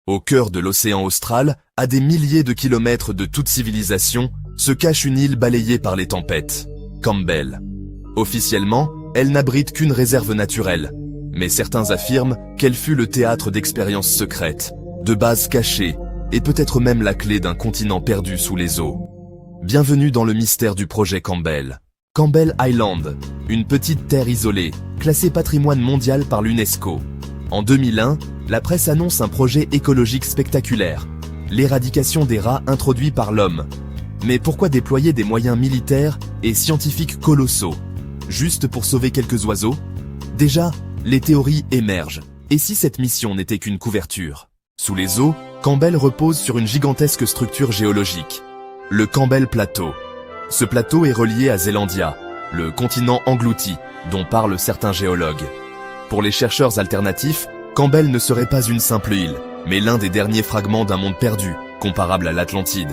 Au cœur de l'océan austral, à des milliers de kilomètres de toute civilisation, se cache une île balayée par les tempêtes, Campbell. Officiellement, elle n'abrite qu'une réserve naturelle, mais certains affirment qu'elle fut le théâtre d'expériences secrètes, de bases cachées, et peut-être même la clé d'un continent perdu sous les eaux. Bienvenue dans le mystère du projet Campbell. Campbell Island, une petite terre isolée, classée patrimoine mondial par l'UNESCO. En 2001, la presse annonce un projet écologique spectaculaire, l'éradication des rats introduits par l'homme. Mais pourquoi déployer des moyens militaires et scientifiques colossaux, juste pour sauver quelques oiseaux? Déjà, les théories émergent. Et si cette mission n'était qu'une couverture? Sous les eaux, Campbell repose sur une gigantesque structure géologique, le Campbell Plateau. Ce plateau est relié à Zelandia, le continent englouti, dont parlent certains géologues. Pour les chercheurs alternatifs, Campbell ne serait pas une simple île, mais l'un des derniers fragments d'un monde perdu, comparable à l'Atlantide.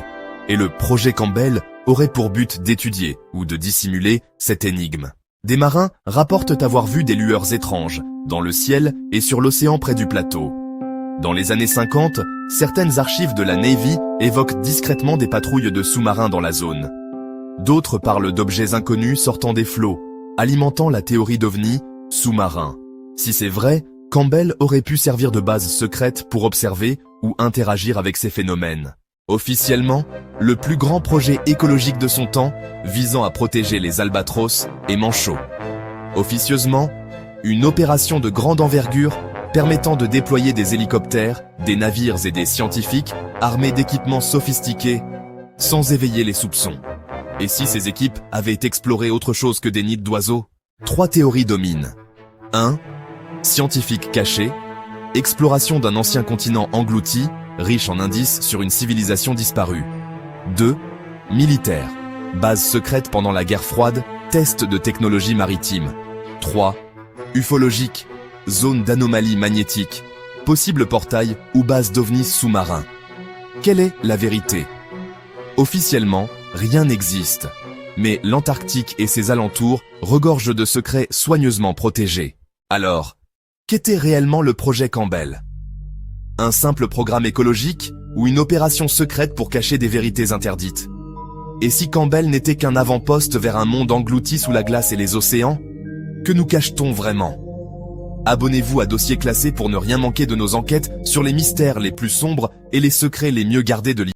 Et le projet Campbell aurait pour but d'étudier, ou de dissimuler, cette énigme. Des marins rapportent avoir vu des lueurs étranges, dans le ciel et sur l'océan près du plateau. Dans les années 50, certaines archives de la Navy évoquent discrètement des patrouilles de sous-marins dans la zone. D'autres parlent d'objets inconnus sortant des flots, alimentant la théorie d'OVNI sous-marin. Si c'est vrai, Campbell aurait pu servir de base secrète pour observer ou interagir avec ces phénomènes. Officiellement, le plus grand projet écologique de son temps, visant à protéger les albatros et manchots. Officieusement, une opération de grande envergure permettant de déployer des hélicoptères, des navires et des scientifiques armés d'équipements sophistiqués, sans éveiller les soupçons. Et si ces équipes avaient exploré autre chose que des nids d'oiseaux? 3 théories dominent. 1. Scientifique caché, exploration d'un ancien continent englouti, riche en indices sur une civilisation disparue. 2. Militaire, base secrète pendant la guerre froide, test de technologie maritime. 3. Ufologique, zone d'anomalie magnétique, possible portail ou base d'ovnis sous-marins. Quelle est la vérité? Officiellement, rien n'existe. Mais l'Antarctique et ses alentours regorgent de secrets soigneusement protégés. Alors, qu'était réellement le projet Campbell? Un simple programme écologique ou une opération secrète pour cacher des vérités interdites? Et si Campbell n'était qu'un avant-poste vers un monde englouti sous la glace et les océans? Que nous cache-t-on vraiment? Abonnez-vous à Dossier Classé pour ne rien manquer de nos enquêtes sur les mystères les plus sombres et les secrets les mieux gardés de l'histoire.